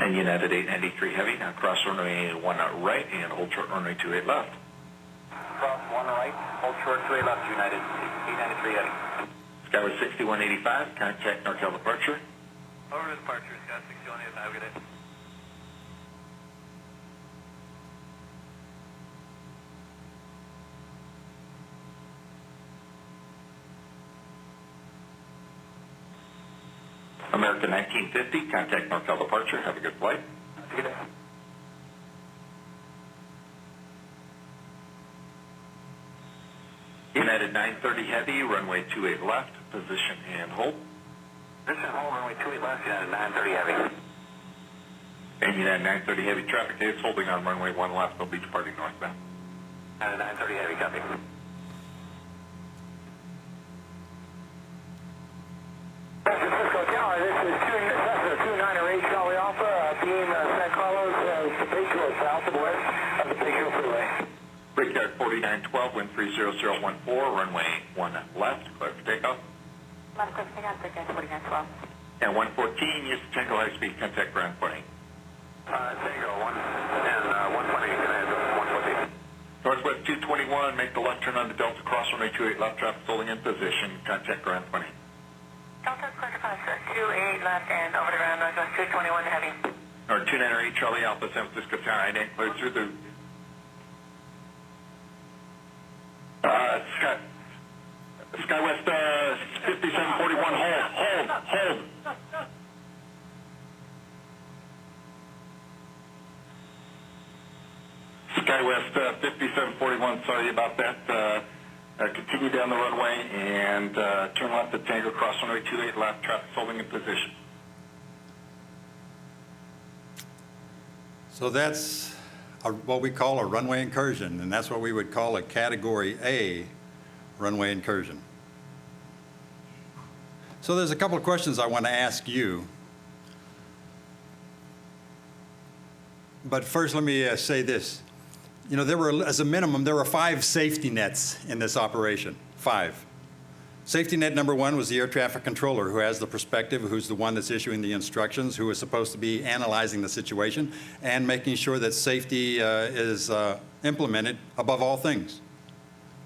And United 893 heavy, now cross runway 1 right and hold short runway 28 left. Cross 1 right, hold short 28 left, United 893 heavy. Skyway 6185, contact NorCal departure. Over to departure, Scott 6185, have a good day. American 1950, contact NorCal departure. Have a good flight. Have a good day. United 930 heavy, runway 28 left, position and hold. Position and hold, runway 28 left, United 930 heavy. And United 930 heavy traffic is holding on runway 1 left. They'll be departing northbound. United 930 heavy, copy. San Francisco Tower, this is 2908 Charlie Alpha, beam San Carlos, Tapatio south of west of the Tapatio Freeway. Brickyard 4912, wind 30014, runway 1 left, clear for takeoff. Left quick takeoff, Brickyard 4912. And 114, use Tango high speed, contact ground pointing. Tango 1 and 120, command 114. Northwest 221, make the left turn on the Delta, cross runway 28 left, traffic holding in position, contact ground pointing. Delta clear to cross 28 left and over to ground, Northwest 221 heavy. Or 298 Charlie Alpha, San Francisco Tower, I didn't clear through the... SkyWest 5741, hold. SkyWest 5741, sorry about that. Continue down the runway and turn left at Tango, cross runway 28 left, traffic holding in position. So that's what we call a runway incursion, and that's what we would call a Category A runway incursion. So there's a couple of questions I want to ask you. But first, let me say this. You know, there were, as a minimum, there were 5 safety nets in this operation, 5. Safety net number 1 was the air traffic controller, who has the perspective, who's the one that's issuing the instructions, who is supposed to be analyzing the situation and making sure that safety is implemented above all things.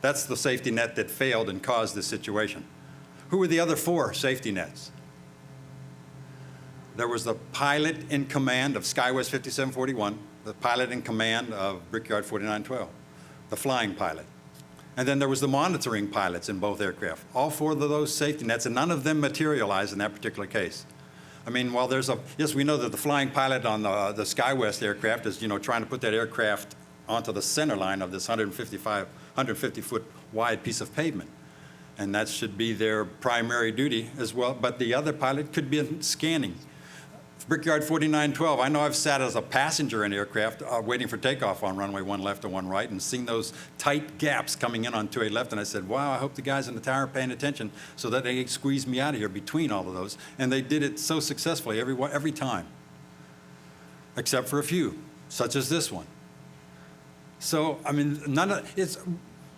That's the safety net that failed and caused this situation. Who were the other 4 safety nets? There was the pilot in command of SkyWest 5741, the pilot in command of Brickyard 4912, the flying pilot. And then there was the monitoring pilots in both aircraft. All 4 of those safety nets, and none of them materialized in that particular case. I mean, while there's yes, we know that the flying pilot on the SkyWest aircraft is, trying to put that aircraft onto the center line of this 150-foot wide piece of pavement. And that should be their primary duty as well. But the other pilot could be scanning. Brickyard 4912, I know I've sat as a passenger in aircraft waiting for takeoff on runway 1 left and 1 right and seen those tight gaps coming in on 28 left, and I said, wow, I hope the guys in the tower are paying attention so that they squeeze me out of here between all of those. And they did it so successfully every time, except for a few, such as this one. So, I mean, the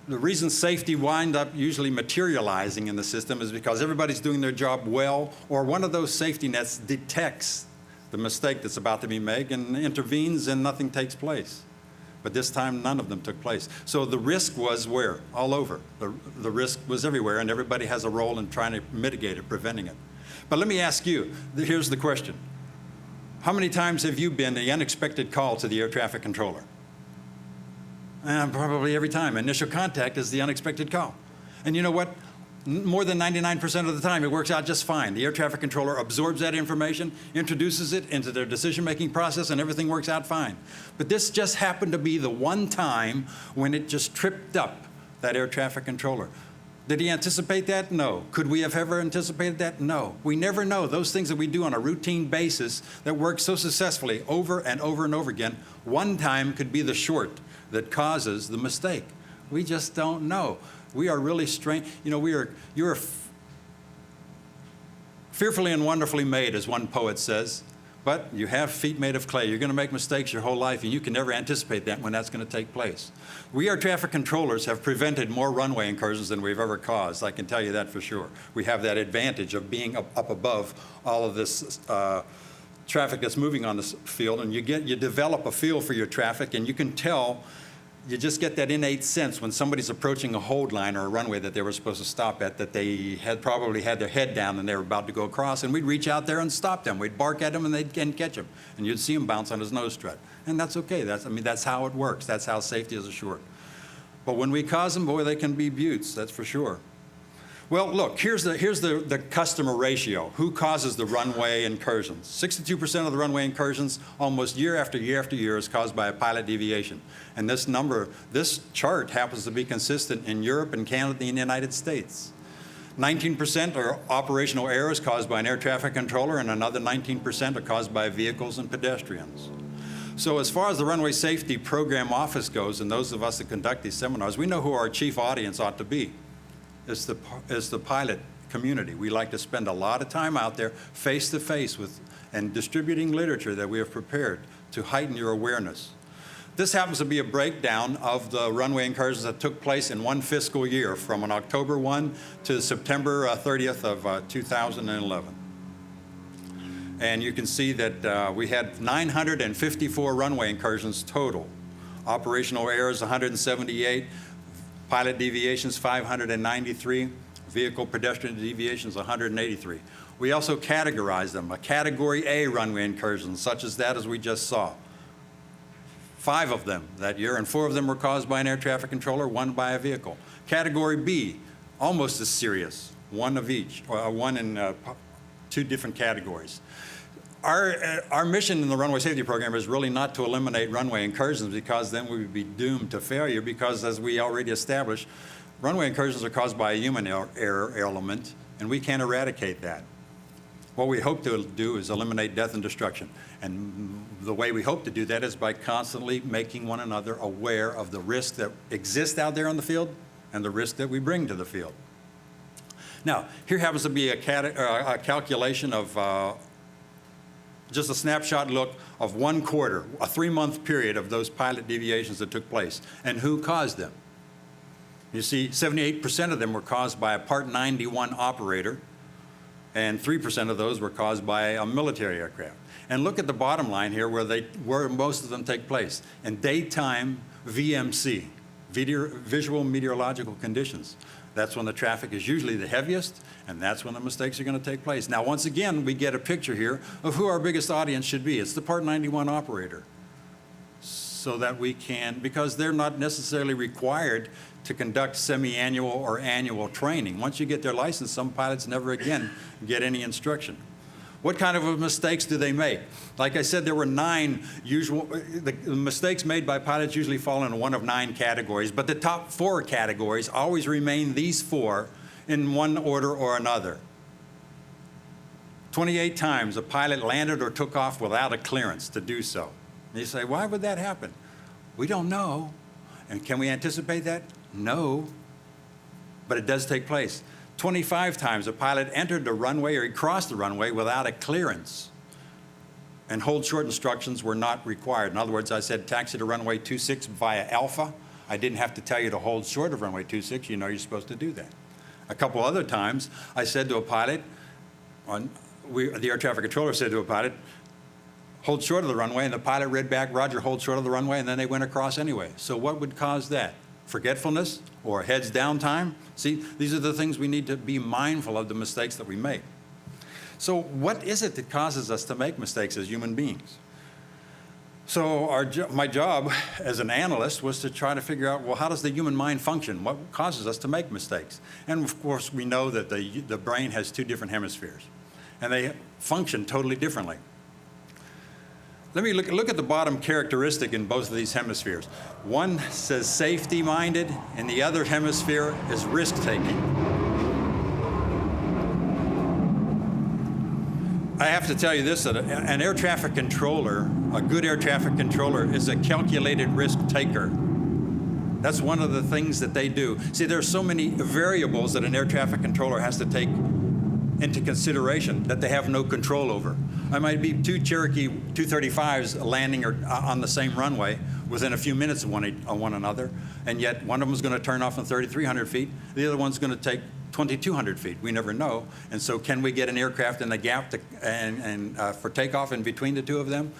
reason safety wind up usually materializing in the system is because everybody's doing their job well, or one of those safety nets detects the mistake that's about to be made and intervenes and nothing takes place. But this time, none of them took place. So the risk was where? All over. The risk was everywhere, and everybody has a role in trying to mitigate it, preventing it. But let me ask you, here's the question. How many times have you been the unexpected call to the air traffic controller? Probably every time. Initial contact is the unexpected call. And you know what? More than 99% of the time, it works out just fine. The air traffic controller absorbs that information, introduces it into their decision-making process, and everything works out fine. But this just happened to be the one time when it just tripped up that air traffic controller. Did he anticipate that? No. Could we have ever anticipated that? No. We never know. Those things that we do on a routine basis that work so successfully over and over and over again, one time could be the short that causes the mistake. We just don't know. We are really strange. You're fearfully and wonderfully made, as one poet says, but you have feet made of clay. You're going to make mistakes your whole life, and you can never anticipate that when that's going to take place. We, air traffic controllers, have prevented more runway incursions than we've ever caused. I can tell you that for sure. We have that advantage of being up above all of this traffic that's moving on the field, and you develop a feel for your traffic, and you can tell, you just get that innate sense when somebody's approaching a hold line or a runway that they were supposed to stop at, that they had probably had their head down and they were about to go across, and we'd reach out there and stop them. We'd bark at them and they'd catch him, and you'd see him bounce on his nose strut. And that's okay. That's how it works. That's how safety is assured. But when we cause them, boy, they can be beauts, that's for sure. Well, look, here's the customer ratio. Who causes the runway incursions? 62% of the runway incursions, almost year after year after year, is caused by a pilot deviation. And this chart happens to be consistent in Europe and Canada and the United States. 19% are operational errors caused by an air traffic controller, and another 19% are caused by vehicles and pedestrians. So as far as the Runway Safety Program Office goes, and those of us that conduct these seminars, we know who our chief audience ought to be. It's the pilot community. We like to spend a lot of time out there face-to-face with and distributing literature that we have prepared to heighten your awareness. This happens to be a breakdown of the runway incursions that took place in one fiscal year from an October 1 to September 30th of 2011. And you can see that we had 954 runway incursions total. Operational errors, 178. Pilot deviations, 593. Vehicle pedestrian deviations, 183. We also categorize them. A Category A runway incursion, such as that as we just saw. 5 of them that year, and 4 of them were caused by an air traffic controller, 1 by a vehicle. Category B, almost as serious, 1 of each, or 1 in 2 different categories. Our mission in the Runway Safety Program is really not to eliminate runway incursions, because then we would be doomed to failure, because as we already established, runway incursions are caused by a human error element, and we can't eradicate that. What we hope to do is eliminate death and destruction. And the way we hope to do that is by constantly making one another aware of the risk that exists out there on the field and the risk that we bring to the field. Now, here happens to be a calculation of just a snapshot look of 1 quarter, a 3-month period of those pilot deviations that took place, and who caused them. You see, 78% of them were caused by a Part 91 operator, and 3% of those were caused by a military aircraft. And look at the bottom line here where most of them take place. In daytime VMC, visual meteorological conditions. That's when the traffic is usually the heaviest, and that's when the mistakes are going to take place. Now, once again, we get a picture here of who our biggest audience should be. It's the Part 91 operator. So that we can, because they're not necessarily required to conduct semi-annual or annual training. Once you get their license, some pilots never again get any instruction. What kind of mistakes do they make? Like I said, there were 9 usual, the mistakes made by pilots usually fall in one of 9 categories, but the top 4 categories always remain these 4 in one order or another. 28 times a pilot landed or took off without a clearance to do so. And you say, why would that happen? We don't know. And can we anticipate that? No. But it does take place. 25 times a pilot entered the runway or he crossed the runway without a clearance, and hold short instructions were not required. In other words, I said taxi to runway 26 via Alpha. I didn't have to tell you to hold short of runway 26. You know you're supposed to do that. A couple other times I said to a pilot, the air traffic controller said to a pilot, hold short of the runway, and the pilot read back, Roger, hold short of the runway, and then they went across anyway. So what would cause that? Forgetfulness or heads down time? See, these are the things we need to be mindful of, the mistakes that we make. So what is it that causes us to make mistakes as human beings? So my job as an analyst was to try to figure out, well, how does the human mind function? What causes us to make mistakes? And of course, we know that the brain has 2 different hemispheres, and they function totally differently. Let me look at the bottom characteristic in both of these hemispheres. One says safety-minded, and the other hemisphere is risk-taking. I have to tell you this, that an air traffic controller, a good air traffic controller, is a calculated risk-taker. That's one of the things that they do. See, there are so many variables that an air traffic controller has to take into consideration that they have no control over. I might be 2 Cherokee 235s landing on the same runway within a few minutes of one another, and yet one of them is going to turn off in 3,300 feet, the other one's going to take 2,200 feet. We never know. And so can we get an aircraft in the gap for takeoff in between the two of them?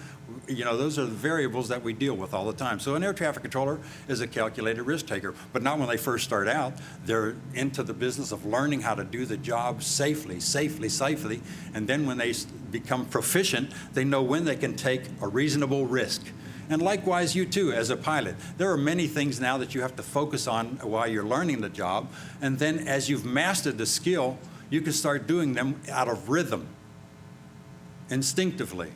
You know, those are the variables that we deal with all the time. So an air traffic controller is a calculated risk taker, but not when they first start out. They're into the business of learning how to do the job safely. And then when they become proficient, they know when they can take a reasonable risk. And likewise, you too, as a pilot. There are many things now that you have to focus on while you're learning the job. And then as you've mastered the skill, you can start doing them out of rhythm, instinctively.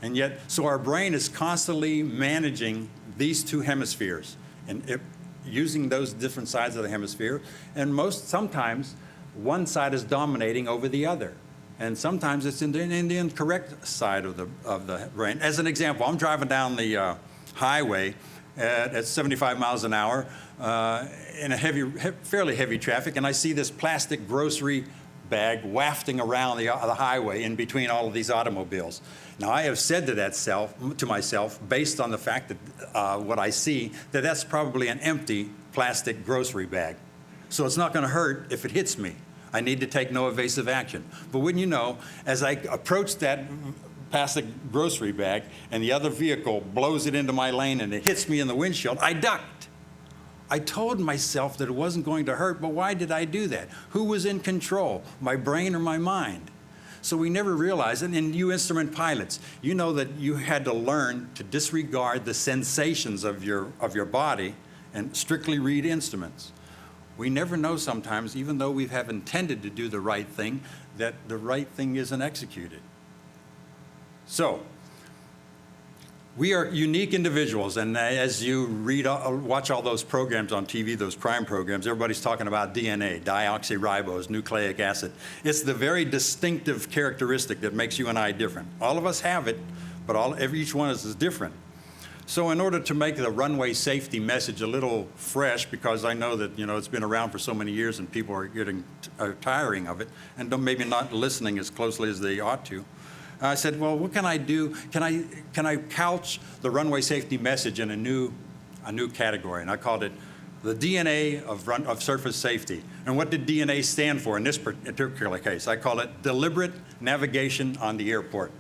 And yet, so our brain is constantly managing these two hemispheres and using those different sides of the hemisphere. And sometimes one side is dominating over the other. And sometimes it's in the incorrect side of the brain. As an example, I'm driving down the highway at 75 miles an hour in a fairly heavy traffic, and I see this plastic grocery bag wafting around the highway in between all of these automobiles. Now, I have said to myself, based on the fact that what I see, that's probably an empty plastic grocery bag. So it's not going to hurt if it hits me. I need to take no evasive action. But wouldn't you know, as I approach that plastic grocery bag and the other vehicle blows it into my lane and it hits me in the windshield, I ducked. I told myself that it wasn't going to hurt, but why did I do that? Who was in control, my brain or my mind? So we never realized it. And you instrument pilots, you know that you had to learn to disregard the sensations of your body and strictly read instruments. We never know sometimes, even though we have intended to do the right thing, that the right thing isn't executed. So, we are unique individuals, and as you watch all those programs on TV, those crime programs, everybody's talking about DNA, deoxyribose, nucleic acid. It's the very distinctive characteristic that makes you and I different. All of us have it, but each one of us is different. So in order to make the runway safety message a little fresh, because I know that it's been around for so many years and people are getting tiring of it and maybe not listening as closely as they ought to, I said, well, what can I do? Can I couch the runway safety message in a new category? And I called it the DNA of surface safety. And what did DNA stand for in this particular case? I call it deliberate navigation on the airport.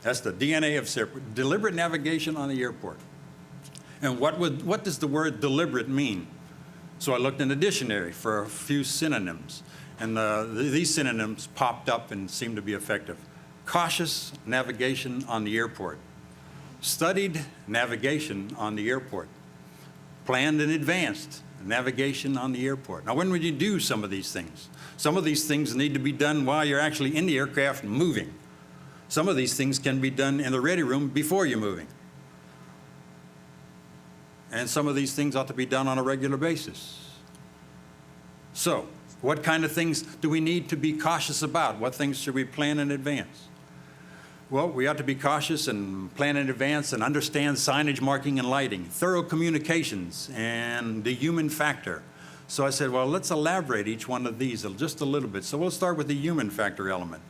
That's the DNA of deliberate navigation on the airport. And what does the word deliberate mean? So I looked in the dictionary for a few synonyms, and these synonyms popped up and seemed to be effective. Cautious navigation on the airport. Studied navigation on the airport. Planned and advanced navigation on the airport. Now, when would you do some of these things? Some of these things need to be done while you're actually in the aircraft moving. Some of these things can be done in the ready room before you're moving. And some of these things ought to be done on a regular basis. So, what kind of things do we need to be cautious about? What things should we plan in advance? Well, we ought to be cautious and plan in advance and understand signage, marking, and lighting, thorough communications, and the human factor. So I said, well, let's elaborate each one of these just a little bit. So we'll start with the human factor element.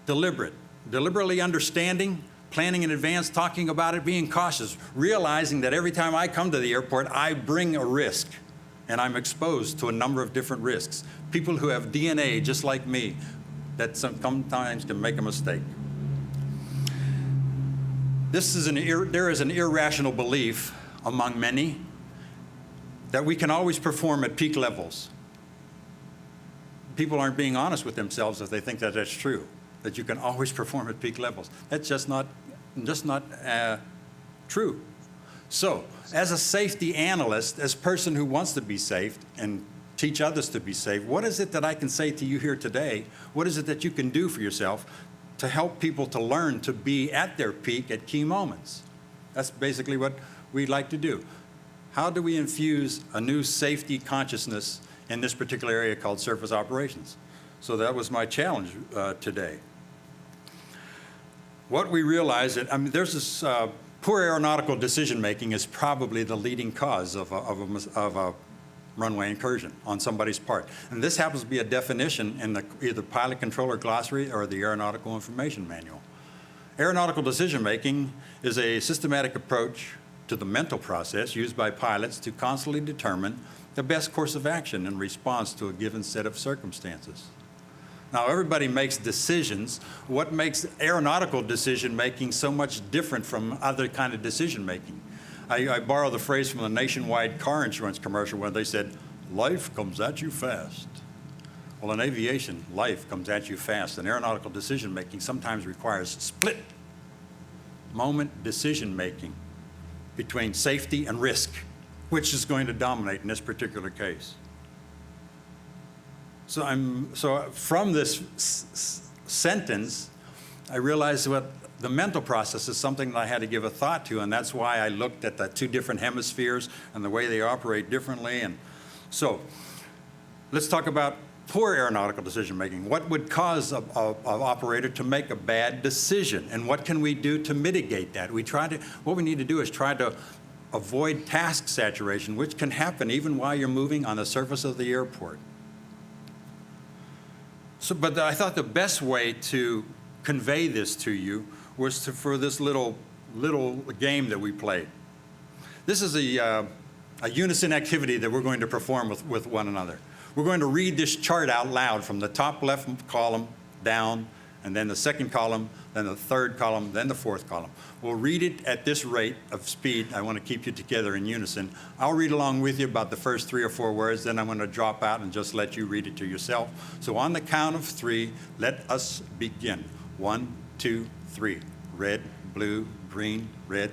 Deliberately understanding, planning in advance, talking about it, being cautious, realizing that every time I come to the airport, I bring a risk, and I'm exposed to a number of different risks. People who have DNA just like me that sometimes can make a mistake. There is an irrational belief among many that we can always perform at peak levels. People aren't being honest with themselves if they think that that's true, that you can always perform at peak levels. That's just not true. So, as a safety analyst, as a person who wants to be safe and teach others to be safe, what is it that I can say to you here today? What is it that you can do for yourself to help people to learn to be at their peak at key moments? That's basically what we'd like to do. How do we infuse a new safety consciousness in this particular area called surface operations? So that was my challenge today. What we realized, there's this poor aeronautical decision-making is probably the leading cause of a runway incursion on somebody's part. And this happens to be a definition in either pilot controller glossary or the aeronautical information manual. Aeronautical decision-making is a systematic approach to the mental process used by pilots to constantly determine the best course of action in response to a given set of circumstances. Now, everybody makes decisions. What makes aeronautical decision-making so much different from other kind of decision-making? I borrow the phrase from the Nationwide car insurance commercial where they said, life comes at you fast. Well, in aviation, life comes at you fast, and aeronautical decision-making sometimes requires split-moment decision-making between safety and risk, which is going to dominate in this particular case. So from this sentence, I realized what the mental process is something that I had to give a thought to, and that's why I looked at the two different hemispheres and the way they operate differently. And so let's talk about poor aeronautical decision-making. What would cause an operator to make a bad decision, and what can we do to mitigate that? What we need to do is try to avoid task saturation, which can happen even while you're moving on the surface of the airport. But I thought the best way to convey this to you was for this little game that we played. This is a unison activity that we're going to perform with one another. We're going to read this chart out loud from the top left column down, and then the second column, then the third column, then the fourth column. We'll read it at this rate of speed. I want to keep you together in unison. I'll read along with you about the first 3 or 4 words, then I'm going to drop out and just let you read it to yourself. So on the count of 3, let us begin. 1, 2, 3. Red, blue, green, red.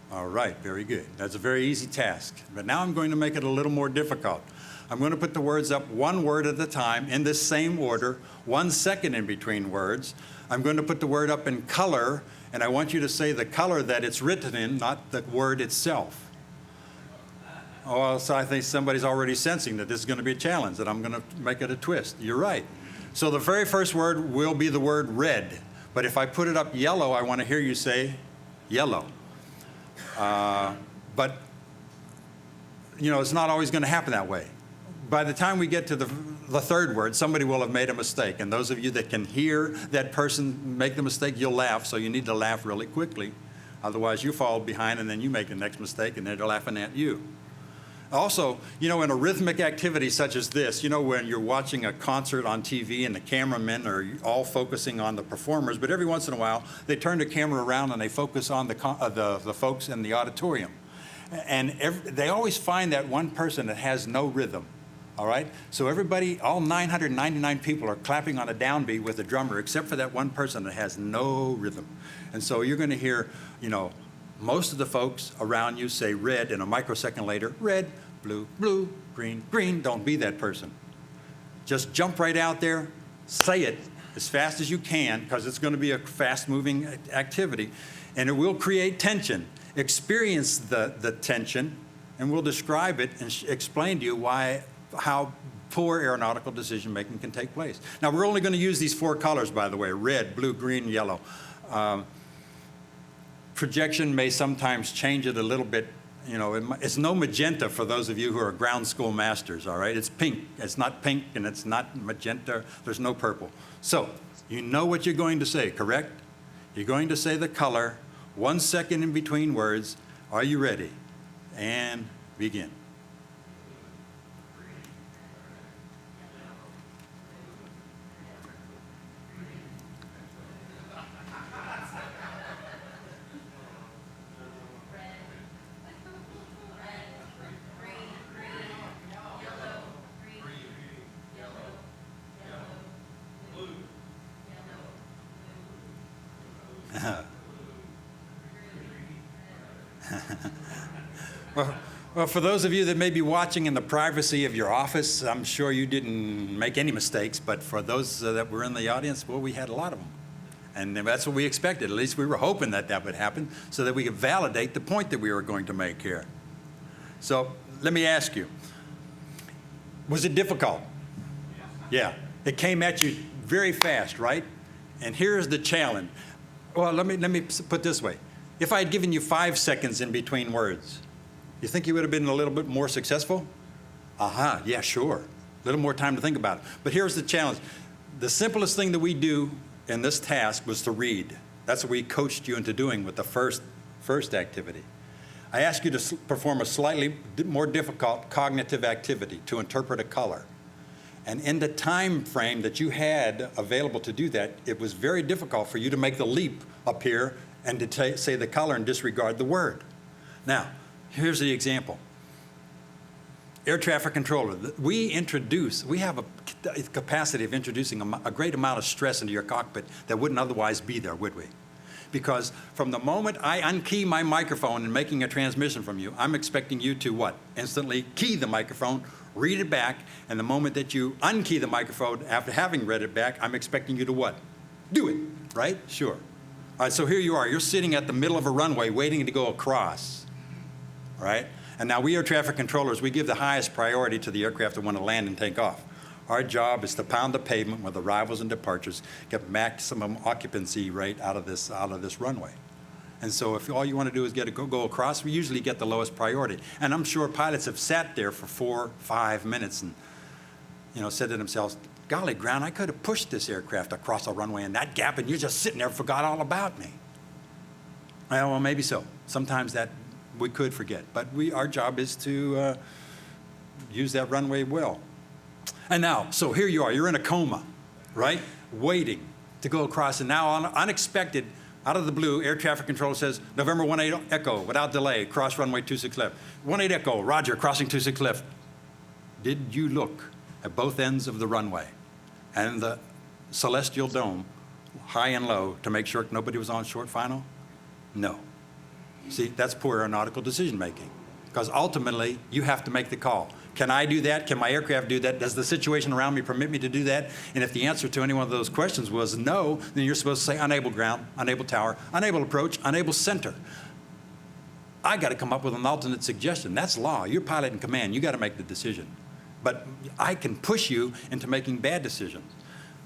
All right, very good. That's a very easy task. But now I'm going to make it a little more difficult. I'm going to put the words up one word at a time in this same order, 1 second in between words. I'm going to put the word up in color, and I want you to say the color that it's written in, not the word itself. Oh, so I think somebody's already sensing that this is going to be a challenge, that I'm going to make it a twist. You're right. So the very first word will be the word red. But if I put it up yellow, I want to hear you say yellow. But, you know, it's not always going to happen that way. By the time we get to the third word, somebody will have made a mistake. And those of you that can hear that person make the mistake, you'll laugh. So you need to laugh really quickly. Otherwise, you fall behind, and then you make the next mistake, and they're laughing at you. Also, you know, in a rhythmic activity such as this, you know, when you're watching a concert on TV and the cameramen are all focusing on the performers, but every once in a while, they turn the camera around and they focus on the folks in the auditorium. And they always find that one person that has no rhythm, all right? So everybody, all 999 people are clapping on a downbeat with the drummer, except for that one person that has no rhythm. And so you're going to hear, you know, most of the folks around you say red, and a microsecond later, red, blue, blue, green, green. Don't be that person. Just jump right out there, say it as fast as you can, because it's going to be a fast-moving activity, and it will create tension. Experience the tension, and we'll describe it and explain to you how poor aeronautical decision-making can take place. Now, we're only going to use these 4 colors, by the way, red, blue, green, yellow. Projection may sometimes change it a little bit. You know, it's no magenta for those of you who are ground school masters, all right? It's pink. It's not pink, and it's not magenta. There's no purple. So you know what you're going to say, correct? You're going to say the color, 1 second in between words. Are you ready? And begin. Well, for those of you that may be watching in the privacy of your office, I'm sure you didn't make any mistakes, but for those that were in the audience, well, we had a lot of them. And that's what we expected. At least we were hoping that that would happen so that we could validate the point that we were going to make here. So let me ask you, was it difficult? Yeah. It came at you very fast, right? And here's the challenge. Well, let me put it this way. If I had given you 5 seconds in between words, you think you would have been a little bit more successful? Yeah, sure. little more time to think about it. But here's the challenge. The simplest thing that we do in this task was to read. That's what we coached you into doing with the first activity. I asked you to perform a slightly more difficult cognitive activity, to interpret a color. And in the time frame that you had available to do that, it was very difficult for you to make the leap up here and to say the color and disregard the word. Now, here's the example. Air traffic controller. We have a capacity of introducing a great amount of stress into your cockpit that wouldn't otherwise be there, would we? Because from the moment I unkey my microphone and making a transmission from you, I'm expecting you to what? Instantly key the microphone, read it back, and the moment that you unkey the microphone after having read it back, I'm expecting you to what? Do it, right? Sure. All right, so here you are. You're sitting at the middle of a runway waiting to go across, all right? And now we air traffic controllers, we give the highest priority to the aircraft that want to land and take off. Our job is to pound the pavement with arrivals and departures, get maximum occupancy rate out of this runway. And so if all you want to do is go across, we usually get the lowest priority. And I'm sure pilots have sat there for 4, 5 minutes and, said to themselves, golly, Ground, I could have pushed this aircraft across a runway in that gap, and you're just sitting there and forgot all about me. Well, maybe so. Sometimes that we could forget. But our job is to use that runway well. And now, so here you are. You're in a coma, right? Waiting to go across. And now, unexpected, out of the blue, air traffic control says, November 18 Echo, without delay, cross runway 26 left. 18 Echo, roger, crossing 26 left. Did you look at both ends of the runway and the celestial dome, high and low, to make sure nobody was on short final? No. See, that's poor aeronautical decision making, because ultimately you have to make the call. Can I do that? Can my aircraft do that? Does the situation around me permit me to do that? And if the answer to any one of those questions was no, then you're supposed to say unable ground, unable tower, unable approach, unable center. I got to come up with an alternate suggestion. That's law. You're pilot in command. You got to make the decision. But I can push you into making bad decisions.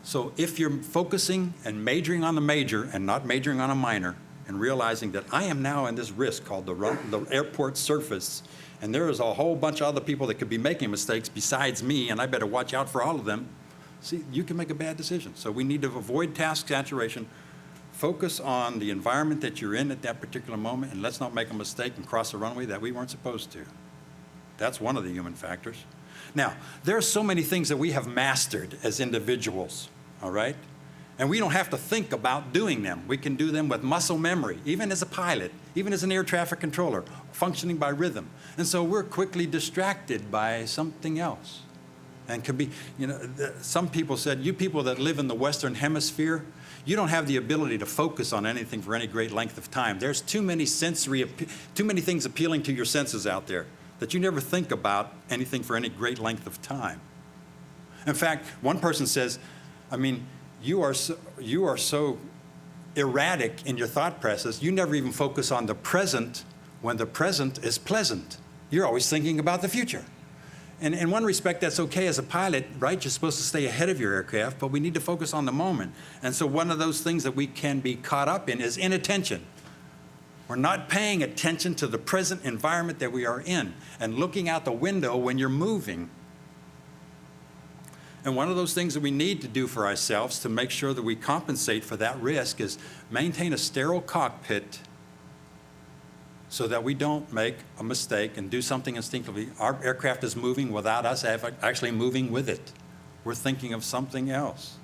So if you're focusing and majoring on the major and not majoring on a minor, and realizing that I am now in this risk called the airport surface, and there is a whole bunch of other people that could be making mistakes besides me, and I better watch out for all of them. See, you can make a bad decision. So we need to avoid task saturation, focus on the environment that you're in at that particular moment, and let's not make a mistake and cross a runway that we weren't supposed to. That's one of the human factors. Now, there are so many things that we have mastered as individuals, all right? And we don't have to think about doing them. We can do them with muscle memory, even as a pilot, even as an air traffic controller, functioning by rhythm. And so we're quickly distracted by something else. And could be, some people said, you people that live in the Western Hemisphere, you don't have the ability to focus on anything for any great length of time. There's too many things appealing to your senses out there that you never think about anything for any great length of time. In fact, one person says, you are so erratic in your thought process, you never even focus on the present when the present is pleasant. You're always thinking about the future. And in one respect, that's okay as a pilot, right? You're supposed to stay ahead of your aircraft, but we need to focus on the moment. And so one of those things that we can be caught up in is inattention. We're not paying attention to the present environment that we are in and looking out the window when you're moving. And one of those things that we need to do for ourselves to make sure that we compensate for that risk is maintain a sterile cockpit so that we don't make a mistake and do something instinctively. Our aircraft is moving without us actually moving with it. We're thinking of something else.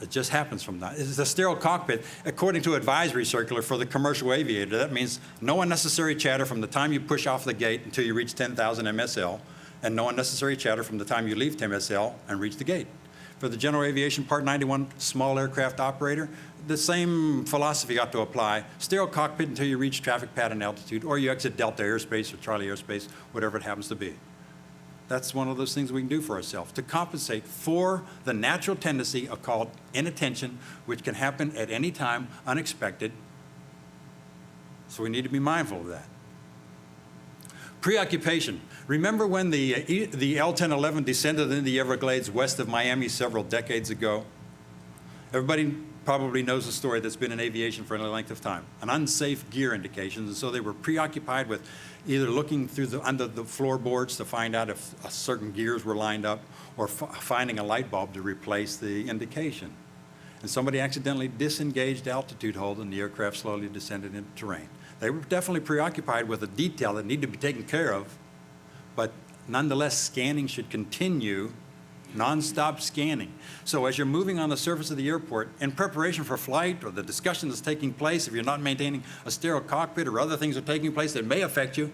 It just happens from that. It's a sterile cockpit, according to advisory circular for the commercial aviator. That means no unnecessary chatter from the time you push off the gate until you reach 10,000 MSL. And no unnecessary chatter from the time you leave MSL and reach the gate. For the general aviation Part 91 small aircraft operator, the same philosophy ought to apply. Sterile cockpit until you reach traffic pattern altitude, or you exit Delta airspace or Charlie airspace, whatever it happens to be. That's one of those things we can do for ourselves to compensate for the natural tendency of called inattention, which can happen at any time, unexpected. So we need to be mindful of that. Preoccupation. Remember when the L-1011 descended into the Everglades west of Miami several decades ago? Everybody probably knows a story that's been in aviation for any length of time, an unsafe gear indication, and so they were preoccupied with either looking through under the floorboards to find out if certain gears were lined up, or finding a light bulb to replace the indication. And somebody accidentally disengaged altitude hold, and the aircraft slowly descended into terrain. They were definitely preoccupied with a detail that needed to be taken care of, but nonetheless, scanning should continue, nonstop scanning. So as you're moving on the surface of the airport, in preparation for flight or the discussion that's taking place, if you're not maintaining a sterile cockpit or other things are taking place that may affect you,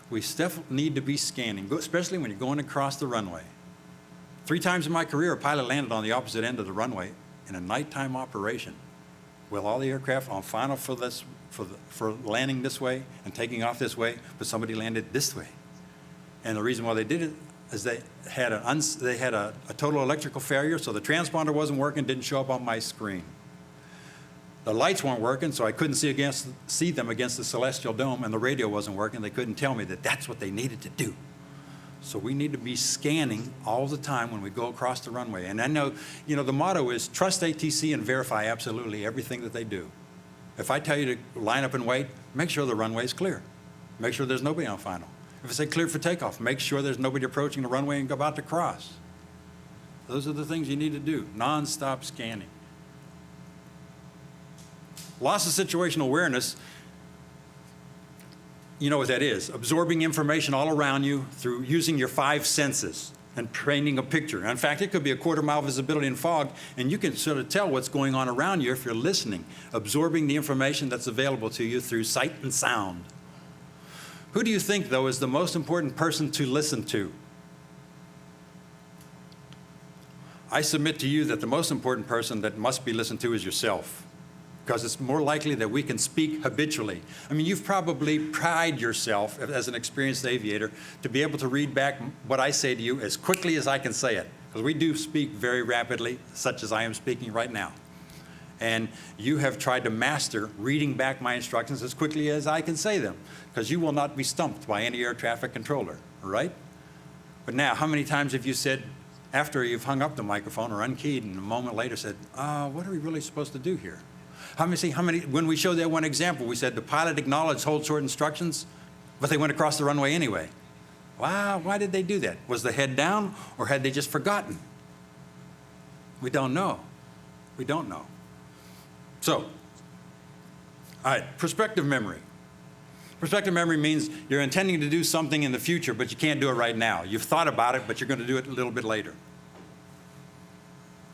we still need to be scanning, especially when you're going across the runway. 3 times in my career, a pilot landed on the opposite end of the runway in a nighttime operation with all the aircraft on final for landing this way and taking off this way, but somebody landed this way. And the reason why they did it is they had a total electrical failure, so the transponder wasn't working, didn't show up on my screen. The lights weren't working, so I couldn't see them against the celestial dome, and the radio wasn't working. They couldn't tell me that that's what they needed to do. So we need to be scanning all the time when we go across the runway. And I know, the motto is trust ATC and verify absolutely everything that they do. If I tell you to line up and wait, make sure the runway is clear. Make sure there's nobody on final. If I say clear for takeoff, make sure there's nobody approaching the runway and about to cross. Those are the things you need to do, non-stop scanning. Loss of situational awareness, you know what that is, absorbing information all around you through using your 5 senses and painting a picture. In fact, it could be a quarter-mile visibility in fog, and you can sort of tell what's going on around you if you're listening, absorbing the information that's available to you through sight and sound. Who do you think, though, is the most important person to listen to? I submit to you that the most important person that must be listened to is yourself, because it's more likely that we can speak habitually. I mean, you've probably prided yourself as an experienced aviator to be able to read back what I say to you as quickly as I can say it, because we do speak very rapidly, such as I am speaking right now. And you have tried to master reading back my instructions as quickly as I can say them, because you will not be stumped by any air traffic controller, right? But now, how many times have you said, after you've hung up the microphone or unkeyed, and a moment later said, what are we really supposed to do here? How many, when we showed that one example, we said the pilot acknowledged hold short instructions, but they went across the runway anyway. Wow, why did they do that? Was the head down, or had they just forgotten? We don't know. We don't know. So, all right, perspective memory. Perspective memory means you're intending to do something in the future, but you can't do it right now. You've thought about it, but you're going to do it a little bit later.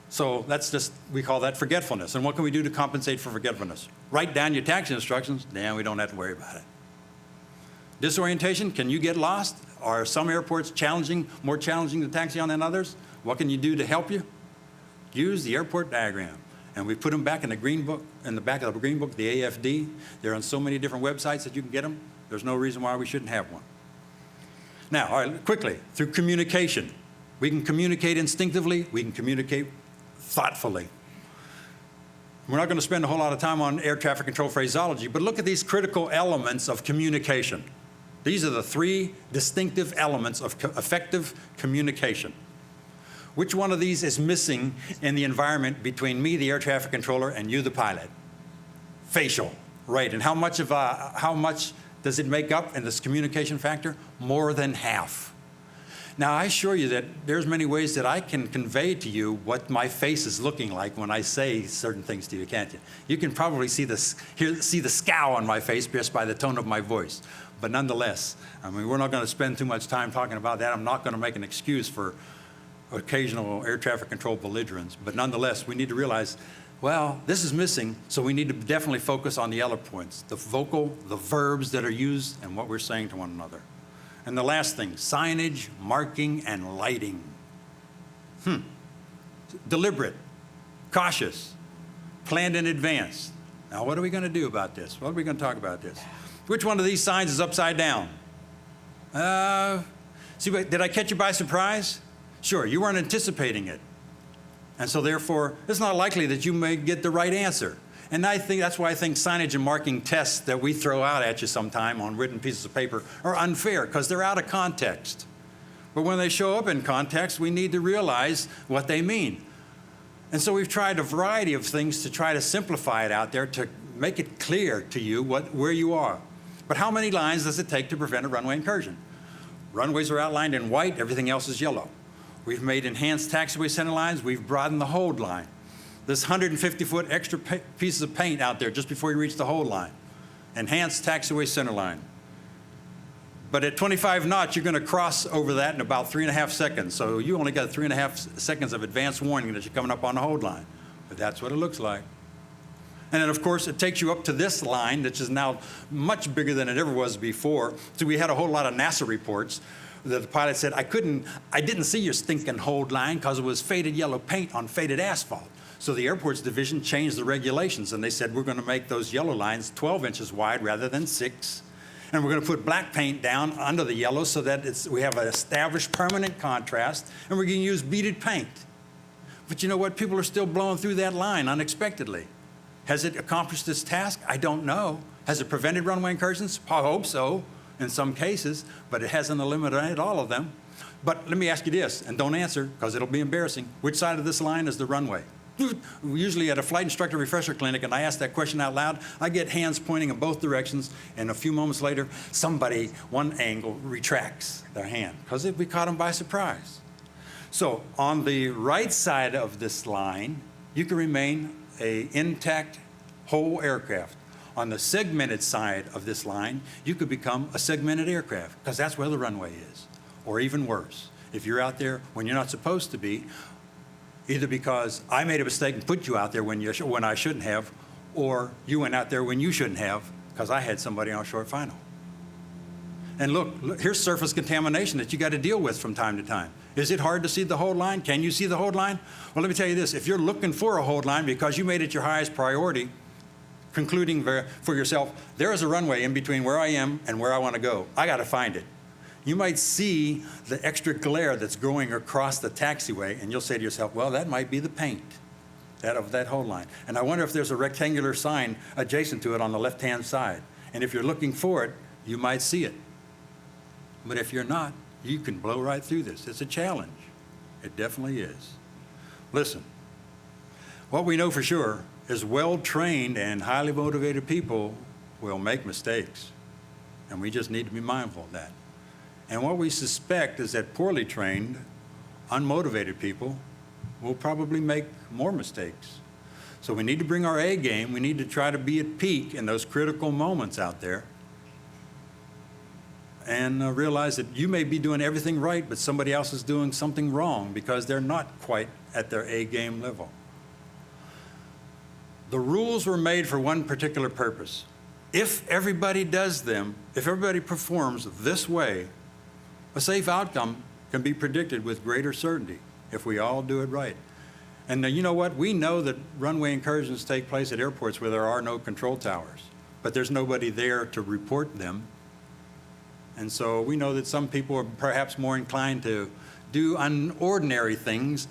So that's just, we call that forgetfulness. And what can we do to compensate for forgetfulness? Write down your taxi instructions, then we don't have to worry about it. Disorientation, can you get lost? Are some airports more challenging to taxi on than others? What can you do to help you? Use the airport diagram. And we put them back in the green book, in the back of the green book, the AFD. They're on so many different websites that you can get them. There's no reason why we shouldn't have one. Now, all right, quickly, through communication. We can communicate instinctively. We can communicate thoughtfully. We're not going to spend a whole lot of time on air traffic control phraseology, but look at these critical elements of communication. These are the 3 distinctive elements of effective communication. Which one of these is missing in the environment between me, the air traffic controller, and you, the pilot? Facial, right. And how much does it make up in this communication factor? More than half. Now, I assure you that there's many ways that I can convey to you what my face is looking like when I say certain things to you, can't you? You can probably see the scowl on my face just by the tone of my voice. But nonetheless, I mean, we're not going to spend too much time talking about that. I'm not going to make an excuse for occasional air traffic control belligerents. But nonetheless, we need to realize, well, this is missing, so we need to definitely focus on the other points, the vocal, the verbs that are used, and what we're saying to one another. And the last thing, signage, marking, and lighting. Deliberate, cautious, planned in advance. Now, what are we going to do about this? What are we going to talk about this? Which one of these signs is upside down? Did I catch you by surprise? Sure, you weren't anticipating it. And so therefore, it's not likely that you may get the right answer. And I think that's why I think signage and marking tests that we throw out at you sometime on written pieces of paper are unfair, because they're out of context. But when they show up in context, we need to realize what they mean. And so we've tried a variety of things to try to simplify it out there to make it clear to you where you are. But how many lines does it take to prevent a runway incursion? Runways are outlined in white, everything else is yellow. We've made enhanced taxiway center lines, we've broadened the hold line. There's 150-foot extra pieces of paint out there just before you reach the hold line. Enhanced taxiway center line. But at 25 knots, you're going to cross over that in about 3.5 seconds. So you only got 3.5 seconds of advance warning that you're coming up on the hold line. But that's what it looks like. And then, of course, it takes you up to this line, which is now much bigger than it ever was before. So we had a whole lot of NASA reports that the pilot said, I didn't see your stinking hold line because it was faded yellow paint on faded asphalt. So the airports division changed the regulations, and they said, we're going to make those yellow lines 12 inches wide rather than 6. And we're going to put black paint down under the yellow so that we have an established permanent contrast, and we're going to use beaded paint. But you know what? People are still blowing through that line unexpectedly. Has it accomplished its task? I don't know. Has it prevented runway incursions? I hope so in some cases, but it hasn't eliminated all of them. But let me ask you this, and don't answer because it'll be embarrassing. Which side of this line is the runway? Usually at a flight instructor refresher clinic, and I ask that question out loud, I get hands pointing in both directions, and a few moments later, somebody, one angle, retracts their hand because we caught them by surprise. So on the right side of this line, you can remain an intact whole aircraft. On the segmented side of this line, you could become a segmented aircraft because that's where the runway is, or even worse. If you're out there when you're not supposed to be, either because I made a mistake and put you out there when I shouldn't have, or you went out there when you shouldn't have because I had somebody on short final. And look, here's surface contamination that you got to deal with from time to time. Is it hard to see the hold line? Can you see the hold line? Well, let me tell you this. If you're looking for a hold line because you made it your highest priority, concluding for yourself, there is a runway in between where I am and where I want to go. I got to find it. You might see the extra glare that's going across the taxiway, and you'll say to yourself, well, that might be the paint of that hold line. And I wonder if there's a rectangular sign adjacent to it on the left-hand side. And if you're looking for it, you might see it. But if you're not, you can blow right through this. It's a challenge. It definitely is. Listen, what we know for sure is well-trained and highly motivated people will make mistakes. And we just need to be mindful of that. And what we suspect is that poorly trained, unmotivated people will probably make more mistakes. So we need to bring our A game. We need to try to be at peak in those critical moments out there and realize that you may be doing everything right, but somebody else is doing something wrong because they're not quite at their A game level. The rules were made for one particular purpose. If everybody does them, if everybody performs this way, a safe outcome can be predicted with greater certainty if we all do it right. And you know what? We know that runway incursions take place at airports where there are no control towers, but there's nobody there to report them. And so we know that some people are perhaps more inclined to do unordinary things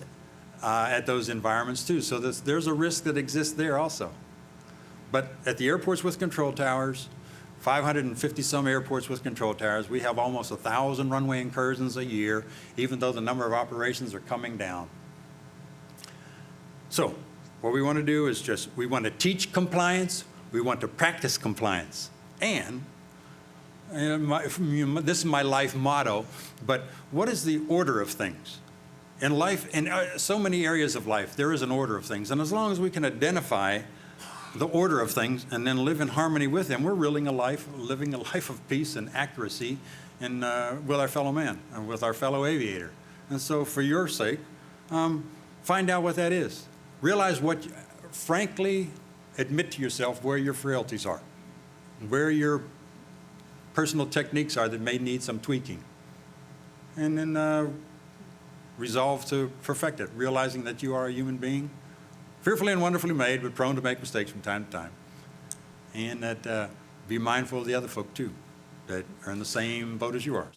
at those environments too. So there's a risk that exists there also. But at the airports with control towers, 550 some airports with control towers, we have almost 1,000 runway incursions a year, even though the number of operations are coming down. So what we want to do is we want to teach compliance, we want to practice compliance. And this is my life motto, but what is the order of things? In life, in so many areas of life, there is an order of things. And as long as we can identify the order of things and then live in harmony with them, we're living a life of peace and accuracy with our fellow man and with our fellow aviator. And so for your sake, find out what that is. Realize frankly, admit to yourself where your frailties are, where your personal techniques are that may need some tweaking. And then resolve to perfect it, realizing that you are a human being, fearfully and wonderfully made, but prone to make mistakes from time to time. And that be mindful of the other folk, too, that are in the same boat as you are.